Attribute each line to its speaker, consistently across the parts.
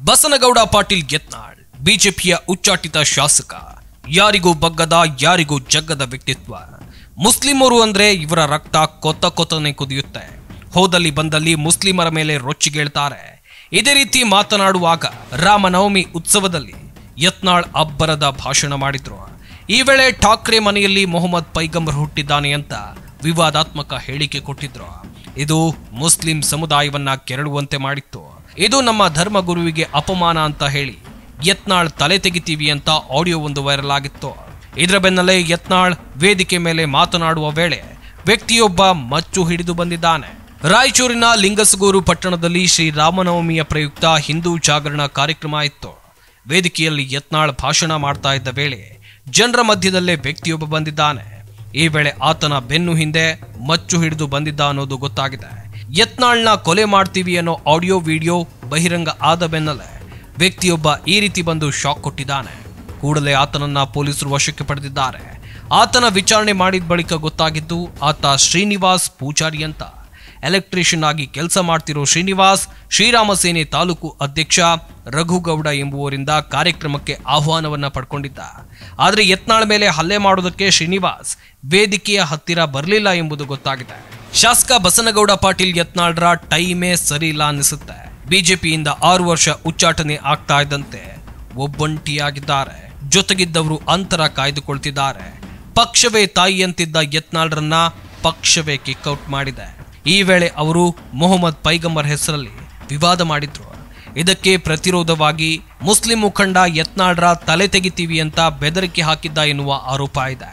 Speaker 1: ಬಸನಗೌಡ ಪಾಟೀಲ್ ಯತ್ನಾಳ್ ಬಿಜೆಪಿಯ ಉಚ್ಚಾಟಿತ ಶಾಸಕ, ಯಾರಿಗೂ ಬಗ್ಗದ ಯಾರಿಗೂ ಜಗ್ಗದ ವ್ಯಕ್ತಿತ್ವ. ಮುಸ್ಲಿಮರು ಅಂದ್ರೆ ಇವರ ರಕ್ತ ಕೊತ್ತನೆ ಕುದಿಯುತ್ತೆ. ಹೋದಲ್ಲಿ ಬಂದಲ್ಲಿ ಮುಸ್ಲಿಮರ ಮೇಲೆ ರೊಚ್ಚಿಗೇಳ್ತಾರೆ. ಇದೇ ರೀತಿ ಮಾತನಾಡುವಾಗ ರಾಮನವಮಿ ಉತ್ಸವದಲ್ಲಿ ಯತ್ನಾಳ್ ಅಬ್ಬರದ ಭಾಷಣ ಮಾಡಿದ್ರು. ಈ ವೇಳೆ ಠಾಕ್ರೆ ಮನೆಯಲ್ಲಿ ಮೊಹಮ್ಮದ್ ಪೈಗಂಬರ್ ಹುಟ್ಟಿದ್ದಾನೆ ಅಂತ ವಿವಾದಾತ್ಮಕ ಹೇಳಿಕೆ ಕೊಟ್ಟಿದ್ರು. ಇದು ಮುಸ್ಲಿಂ ಸಮುದಾಯವನ್ನ ಕೆರಳುವಂತೆ ಮಾಡಿತ್ತು. ಇದು ನಮ್ಮ ಧರ್ಮಗುರುವಿಗೆ ಅಪಮಾನ ಅಂತ ಹೇಳಿ ಯತ್ನಾಳ್ ತಲೆ ತೆಗಿತೀವಿ ಅಂತ ಆಡಿಯೋ ಒಂದು ವೈರಲ್ ಆಗಿತ್ತು. ಇದರ ಬೆನ್ನಲ್ಲೇ ಯತ್ನಾಳ್ ವೇದಿಕೆ ಮೇಲೆ ಮಾತನಾಡುವ ವೇಳೆ ವ್ಯಕ್ತಿಯೊಬ್ಬ ಮಚ್ಚು ಹಿಡಿದು ಬಂದಿದ್ದಾನೆ. ರಾಯಚೂರಿನ ಲಿಂಗಸಗೂರು ಪಟ್ಟಣದಲ್ಲಿ ಶ್ರೀರಾಮನವಮಿಯ ಪ್ರಯುಕ್ತ ಹಿಂದೂ ಜಾಗರಣ ಕಾರ್ಯಕ್ರಮ ಇತ್ತು. ವೇದಿಕೆಯಲ್ಲಿ ಯತ್ನಾಳ್ ಭಾಷಣ ಮಾಡ್ತಾ ಇದ್ದ ವೇಳೆ ಜನರ ಮಧ್ಯದಲ್ಲೇ ವ್ಯಕ್ತಿಯೊಬ್ಬ ಬಂದಿದ್ದಾನೆ. ಈ ವೇಳೆ ಆತನ ಬೆನ್ನು ಹಿಂದೆ ಮಚ್ಚು ಹಿಡಿದು ಬಂದಿದ್ದ ಅನ್ನೋದು ಗೊತ್ತಾಗಿದೆ. ಯತ್ನಾಳ್ನ ಕೊಲೆ ಮಾಡ್ತೀವಿ ಅನ್ನೋ ಆಡಿಯೋ ವಿಡಿಯೋ ಬಹಿರಂಗ ಆದ ಬೆನ್ನಲ್ಲೇ ವ್ಯಕ್ತಿಯೊಬ್ಬ ಈ ರೀತಿ ಬಂದು ಶಾಕ್ ಕೊಟ್ಟಿದ್ದಾನೆ. ಕೂಡಲೇ ಆತನನ್ನ ಪೊಲೀಸರು ವಶಕ್ಕೆ ಪಡೆದಿದ್ದಾರೆ. ಆತನ ವಿಚಾರಣೆ ಮಾಡಿದ ಬಳಿಕ ಗೊತ್ತಾಗಿದ್ದು ಆತ ಶ್ರೀನಿವಾಸ್ ಪೂಜಾರಿ ಅಂತ. ಎಲೆಕ್ಟ್ರಿಷಿಯನ್ ಆಗಿ ಕೆಲಸ ಮಾಡ್ತಿರೋ ಶ್ರೀನಿವಾಸ್ ಶ್ರೀರಾಮ ಸೇನೆ ತಾಲೂಕು ಅಧ್ಯಕ್ಷ ರಘುಗೌಡ ಎಂಬುವರಿಂದ ಕಾರ್ಯಕ್ರಮಕ್ಕೆ ಆಹ್ವಾನವನ್ನ ಪಡ್ಕೊಂಡಿದ್ದ. ಆದರೆ ಯತ್ನಾಳ್ ಮೇಲೆ ಹಲ್ಲೆ ಮಾಡೋದಕ್ಕೆ ಶ್ರೀನಿವಾಸ್ ವೇದಿಕೆಯ ಹತ್ತಿರ ಬರಲಿಲ್ಲ ಎಂಬುದು ಗೊತ್ತಾಗಿದೆ. ಶಾಸಕ ಬಸನಗೌಡ ಪಾಟೀಲ್ ಯತ್ನಾಳ್ರ ಟೈಮೇ ಸರಿ ಇಲ್ಲ ಅನಿಸುತ್ತೆ. ಬಿಜೆಪಿಯಿಂದ 6 ವರ್ಷ ಉಚ್ಚಾಟನೆ ಆಗ್ತಾ ಇದ್ದಂತೆ ಒಬ್ಬಂಟಿಯಾಗಿದ್ದಾರೆ. ಜೊತೆಗಿದ್ದವರು ಅಂತರ ಕಾಯ್ದುಕೊಳ್ತಿದ್ದಾರೆ. ಪಕ್ಷವೇ ತಾಯಿಯಂತಿದ್ದ ಯತ್ನಾಳ್ರನ್ನ ಪಕ್ಷವೇ ಕಿಕ್ಔಟ್ ಮಾಡಿದೆ. ಈ ವೇಳೆ ಅವರು ಮೊಹಮ್ಮದ್ ಪೈಗಂಬರ್ ಹೆಸರಲ್ಲಿ ವಿವಾದ ಮಾಡಿದ್ರು. ಇದಕ್ಕೆ ಪ್ರತಿರೋಧವಾಗಿ ಮುಸ್ಲಿಂ ಮುಖಂಡ ಯತ್ನಾಳ್ರ ತಲೆ ತೆಗಿತೀವಿ ಅಂತ ಬೆದರಿಕೆ ಹಾಕಿದ್ದ ಎನ್ನುವ ಆರೋಪ ಇದೆ.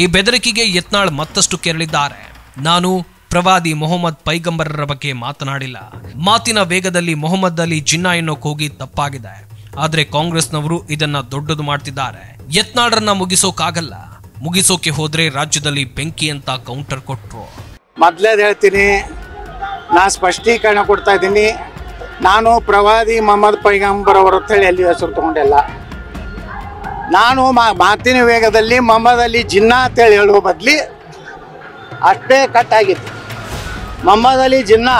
Speaker 1: ಈ ಬೆದರಿಕೆಗೆ ಯತ್ನಾಳ್ ಮತ್ತಷ್ಟು ಕೆರಳಿದ್ದಾರೆ. ನಾನು ಪ್ರವಾದಿ ಮೊಹಮ್ಮದ್ ಪೈಗಂಬರರ ಬಗ್ಗೆ ಮಾತನಾಡಿಲ್ಲ. ಮಾತಿನ ವೇಗದಲ್ಲಿ ಮೊಹಮ್ಮದ್ ಅಲಿ ಜಿನ್ನಾ ಎನ್ನೋ ಕೂಗಿ ತಪ್ಪಾಗಿದೆ. ಆದ್ರೆ ಕಾಂಗ್ರೆಸ್ನವರು ಇದನ್ನ ದೊಡ್ಡದು ಮಾಡ್ತಿದ್ದಾರೆ. ಯತ್ನಾಳ್ರನ್ನ ಮುಗಿಸೋಕಾಗಲ್ಲ. ಮುಗಿಸೋಕೆ ಹೋದ್ರೆ ರಾಜ್ಯದಲ್ಲಿ ಬೆಂಕಿ ಅಂತ ಕೌಂಟರ್ ಕೊಟ್ರು.
Speaker 2: ಮೊದಲೇದು ಹೇಳ್ತೀನಿ, ನಾನು ಸ್ಪಷ್ಟೀಕರಣ ಕೊಡ್ತಾ ಇದ್ದೀನಿ. ನಾನು ಪ್ರವಾದಿ ಮೊಹಮ್ಮದ್ ಪೈಗಂಬರ್ ಅವರು ಅಂತೇಳಿ ಎಲ್ಲಿ ಹೆಸರು ತೊಗೊಂಡಿಲ್ಲ. ನಾನು ಮಾತಿನ ವೇಗದಲ್ಲಿ ಮೊಹಮ್ಮದ್ ಅಲಿ ಜಿನ್ನಾ ಅಂತೇಳಿ ಹೇಳುವ ಬದಲಿ ಅಷ್ಟೇ ಕಟ್ಟಾಗಿತ್ತು. ಮೊಹಮ್ಮದ್ ಅಲಿ ಜಿನ್ನಾ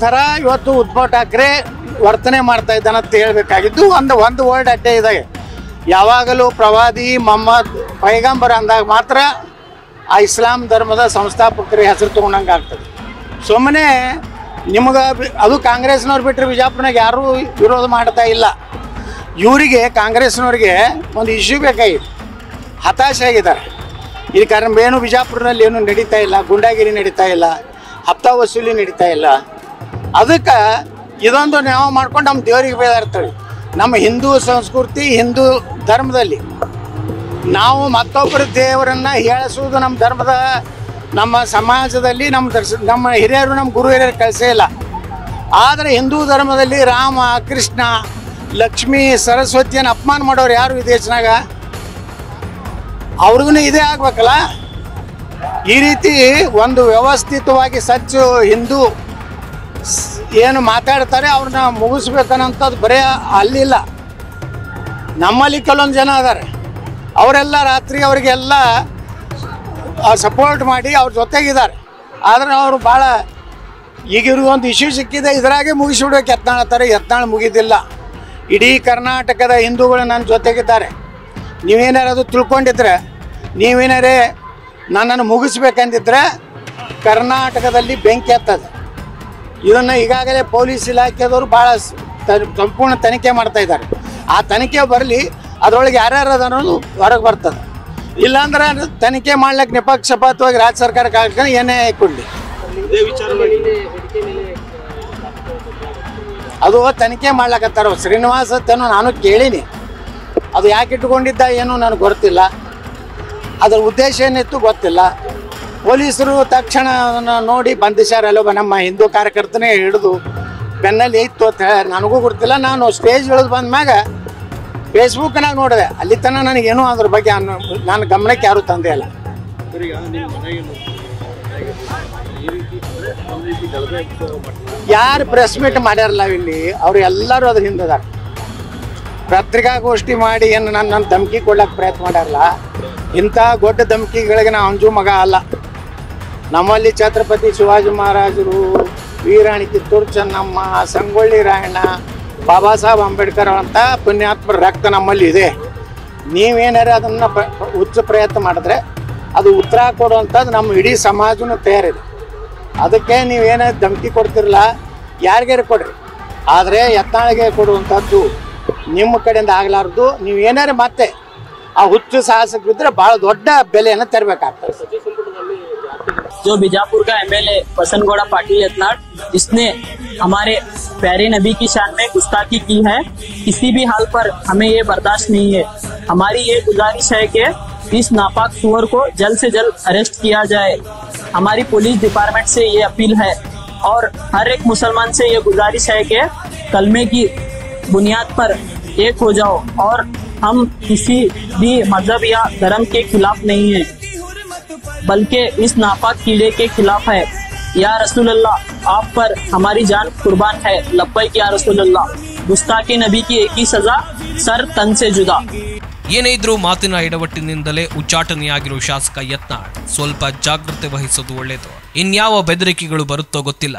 Speaker 2: ಥರ ಇವತ್ತು ಉದ್ಧವ್ ಠಾಕ್ರೆ ವರ್ತನೆ ಮಾಡ್ತಾ ಇದ್ದಾನಂತ ಹೇಳಬೇಕಾಗಿದ್ದು ಒಂದು ವರ್ಡ್ ಅಡ್ಡೆ ಇದೆ. ಯಾವಾಗಲೂ ಪ್ರವಾದಿ ಮೊಹಮ್ಮದ್ ಪೈಗಂಬರ್ ಅಂದಾಗ ಮಾತ್ರ ಆ ಇಸ್ಲಾಂ ಧರ್ಮದ ಸಂಸ್ಥಾಪಕರ ಹೆಸರು ತೊಗೊಂಡಂಗೆ ಆಗ್ತದೆ. ಸುಮ್ಮನೆ ನಿಮ್ಗೆ ಅದು ಕಾಂಗ್ರೆಸ್ನವ್ರು ಬಿಟ್ಟರೆ ಬಿಜಾಪುರನಾಗ ಯಾರೂ ವಿರೋಧ ಮಾಡ್ತಾ ಇಲ್ಲ. ಇವರಿಗೆ ಕಾಂಗ್ರೆಸ್ನವ್ರಿಗೆ ಒಂದು ಇಶ್ಯೂ ಬೇಕಾಗಿತ್ತು. ಹತಾಶೆ ಆಗಿದ್ದಾರೆ. ಈ ಕಾರಣ ಏನು ಬಿಜಾಪುರದಲ್ಲಿ ಏನೂ ನಡೀತಾ ಇಲ್ಲ, ಗುಂಡಾಗಿರಿ ನಡೀತಾ ಇಲ್ಲ, ಹಪ್ತಾ ವಸೂಲಿ ನಡೀತಾ ಇಲ್ಲ. ಅದಕ್ಕೆ ಇದೊಂದು ನಾವು ಮಾಡ್ಕೊಂಡು ನಮ್ಮ ದೇವರಿಗೆ ಬೇದಾಡ್ತೇವೆ. ನಮ್ಮ ಹಿಂದೂ ಸಂಸ್ಕೃತಿ ಹಿಂದೂ ಧರ್ಮದಲ್ಲಿ ನಾವು ಮತ್ತೊಬ್ಬರ ದೇವರನ್ನು ಹೇಳಿಸುವುದು ನಮ್ಮ ಧರ್ಮದ ನಮ್ಮ ಸಮಾಜದಲ್ಲಿ ನಮ್ಮ ಹಿರಿಯರು ನಮ್ಮ ಗುರು ಹಿರಿಯರು ಕಳಿಸೇ ಇಲ್ಲ. ಆದರೆ ಹಿಂದೂ ಧರ್ಮದಲ್ಲಿ ರಾಮ ಕೃಷ್ಣ ಲಕ್ಷ್ಮೀ ಸರಸ್ವತಿಯನ್ನು ಅಪಮಾನ ಮಾಡೋರು ಯಾರು ಈ ದೇಶನಾಗ? ಅವ್ರಿಗೂ ಇದೇ ಆಗ್ಬೇಕಲ್ಲ. ಈ ರೀತಿ ಒಂದು ವ್ಯವಸ್ಥಿತವಾಗಿ ಸಚ್ಚು ಹಿಂದೂ ಏನು ಮಾತಾಡ್ತಾರೆ ಅವ್ರನ್ನ ಮುಗಿಸ್ಬೇಕನ್ನೋಂಥದ್ದು ಬರೀ ಅಲ್ಲಿಲ್ಲ. ನಮ್ಮಲ್ಲಿ ಕೆಲವೊಂದು ಜನ ಅದಾರೆ, ಅವರೆಲ್ಲ ರಾತ್ರಿ ಅವರಿಗೆಲ್ಲ ಸಪೋರ್ಟ್ ಮಾಡಿ ಅವ್ರ ಜೊತೆಗಿದ್ದಾರೆ. ಆದರೆ ಅವರು ಭಾಳ ಈಗಿರೋ ಒಂದು ಇಶ್ಯೂ ಸಿಕ್ಕಿದೆ, ಇದರಾಗೆ ಮುಗಿಸಿಬಿಡ್ಬೇಕು ಯತ್ನಾಳ್ ಅಂತಾರೆ. ಯತ್ನಾಳ್ ಮುಗಿದಿಲ್ಲ. ಇಡೀ ಕರ್ನಾಟಕದ ಹಿಂದೂಗಳು ನನ್ನ ಜೊತೆಗಿದ್ದಾರೆ. ನೀವೇನಾರು ಅದು ತಿಳ್ಕೊಂಡಿದ್ರೆ, ನೀವೇನಾರೇ ನನ್ನನ್ನು ಮುಗಿಸ್ಬೇಕಂದಿದ್ರೆ ಕರ್ನಾಟಕದಲ್ಲಿ ಬೆಂಕಿ ಹತ್ತದ. ಇದನ್ನು ಈಗಾಗಲೇ ಪೊಲೀಸ್ ಇಲಾಖೆದವರು ಭಾಳ ಸಂಪೂರ್ಣ ತನಿಖೆ ಮಾಡ್ತಾ ಇದ್ದಾರೆ. ಆ ತನಿಖೆ ಬರಲಿ, ಅದರೊಳಗೆ ಯಾರ್ಯಾರು ಅದ ಅನ್ನೋದು ಹೊರಗೆ ಬರ್ತದೆ. ಇಲ್ಲಾಂದ್ರೆ ತನಿಖೆ ಮಾಡ್ಲಿಕ್ಕೆ ನಿಪಕ್ಷಪಾತವಾಗಿ ರಾಜ್ಯ ಸರ್ಕಾರಕ್ಕೆ ಹಾಕ್ಕೊಂಡು ಏನೇ ಕೊಡಲಿ, ಅದು ತನಿಖೆ ಮಾಡ್ಲಕತ್ತಾರ. ಶ್ರೀನಿವಾಸ್ ಅಂತನೂ ನಾನು ಕೇಳೀನಿ. ಅದು ಯಾಕೆ ಇಟ್ಕೊಂಡಿದ್ದ ಏನೂ ನನಗೆ ಗೊತ್ತಿಲ್ಲ. ಅದರ ಉದ್ದೇಶ ಏನಿತ್ತು ಗೊತ್ತಿಲ್ಲ. ಪೊಲೀಸರು ತಕ್ಷಣ ಅದನ್ನು ನೋಡಿ ಬಂಧಿಸ್ಯಾರಲ್ಲ. ನಮ್ಮ ಹಿಂದೂ ಕಾರ್ಯಕರ್ತನೇ ಹಿಡಿದು ಬೆನ್ನಲ್ಲಿ ಇತ್ತು ಅಂತ ಹೇಳಿ ನನಗೂ ಗೊತ್ತಿಲ್ಲ. ನಾನು ಸ್ಟೇಜ್ ಇಳಿದು ಬಂದ ಮ್ಯಾಗ ಫೇಸ್ಬುಕ್ನಾಗ ನೋಡಿದೆ. ಅಲ್ಲಿ ತನಕ ನನಗೇನು ಅದ್ರ ಬಗ್ಗೆ ನಾನು ಗಮನಕ್ಕೆ ಯಾರೂ ತಂದೆ ಇಲ್ಲ. ಯಾರು ಪ್ರೆಸ್ ಮೀಟ್ ಮಾಡ್ಯಾರಲ್ಲ ಇಲ್ಲಿ, ಅವರು ಎಲ್ಲರೂ ಅದ್ರ ಹಿಂದಿದ್ದಾರೆ. ಪತ್ರಿಕಾಗೋಷ್ಠಿ ಮಾಡಿ ಏನು ನನ್ನ ಧಮಕಿ ಕೊಡ್ಲಿಕ್ಕೆ ಪ್ರಯತ್ನ ಮಾಡ್ಯಾರಲ್ಲ, ಇಂಥ ದೊಡ್ಡ ಧಮಕಿಗಳಿಗೆ ನಾವು ಅಂಜು ಮಗ ಅಲ್ಲ. ನಮ್ಮಲ್ಲಿ ಛತ್ರಪತಿ ಶಿವಾಜಿ ಮಹಾರಾಜರು, ವೀರಾಣಿ ಕಿತ್ತೂರು ಚೆನ್ನಮ್ಮ, ಸಂಗೊಳ್ಳಿ ರಾಯಣ್ಣ ಬಾಬಾ ಸಾಹೇಬ್ ಅಂಬೇಡ್ಕರ್ ಅಂತ ಪುಣ್ಯಾತ್ಮರ ರಕ್ತ ನಮ್ಮಲ್ಲಿ ಇದೆ. ನೀವೇನಾರು ಅದನ್ನು ಉಚ್ಚ ಪ್ರಯತ್ನ ಮಾಡಿದ್ರೆ ಅದು ಉತ್ತರ ಕೊಡುವಂಥದ್ದು ನಮ್ಮ ಇಡೀ ಸಮಾಜನೂ ತಯಾರಿದೆ. ಅದಕ್ಕೆ ನೀವೇನಾದ್ರು ಧಮಕಿ ಕೊಡ್ತಿರಲ್ಲ, ಯಾರಿಗಾರು ಕೊಡ್ರಿ, ಆದರೆ ಯತ್ನಾಳಿಗೆ ಕೊಡುವಂಥದ್ದು ನಿಮ್ಮ ಕಡೆಯಿಂದ ಆಗಲಾರ್ದು. ನೀವೇನಾರು ಮತ್ತೆ ಆ ಹುಚ್ಚು ಸಾಹಸಕ್ಕೆ ಬಿದ್ದರೆ ಭಾಳ ದೊಡ್ಡ ಬೆಲೆಯನ್ನು ತರಬೇಕಾಗ್ತದೆ.
Speaker 3: जो बीजापुर का एमएलए बसनगौड़ा पाटिल यत्नाड़, इसने हमारे प्यारे नबी की शान में गुस्ताखी की है, किसी भी हाल पर हमें ये बर्दाश्त नहीं है। हमारी ये गुजारिश है कि इस नापाक सुअर को जल्द से जल्द अरेस्ट किया जाए। हमारी पुलिस डिपार्टमेंट से ये अपील है और हर एक मुसलमान से ये गुजारिश है कि कलमे की बुनियाद पर एक हो जाओ और हम किसी भी मजहब या धर्म के खिलाफ नहीं है, बल्कि इस नापाक कीड़े के खिलाफ है। या रसूल अल्लाह, आप पर हमारी जान कुर्बान है। लब्बैक या रसूल अल्लाह। गुस्ताखी नबी की एक ही सजा, सर तन से जुदा।
Speaker 1: ಏನೇ ಇದ್ರೂ ಮಾತಿನ ಎಡವಟ್ಟಿನಿಂದಲೇ ಉಚ್ಚಾಟನೆಯಾಗಿರುವ ಶಾಸಕ ಯತ್ನಾಳ್ ಸ್ವಲ್ಪ ಜಾಗ್ರತೆ ವಹಿಸೋದು ಒಳ್ಳೆಯದು. ಇನ್ಯಾವ ಬೆದರಿಕೆಗಳು ಬರುತ್ತೋ ಗೊತ್ತಿಲ್ಲ.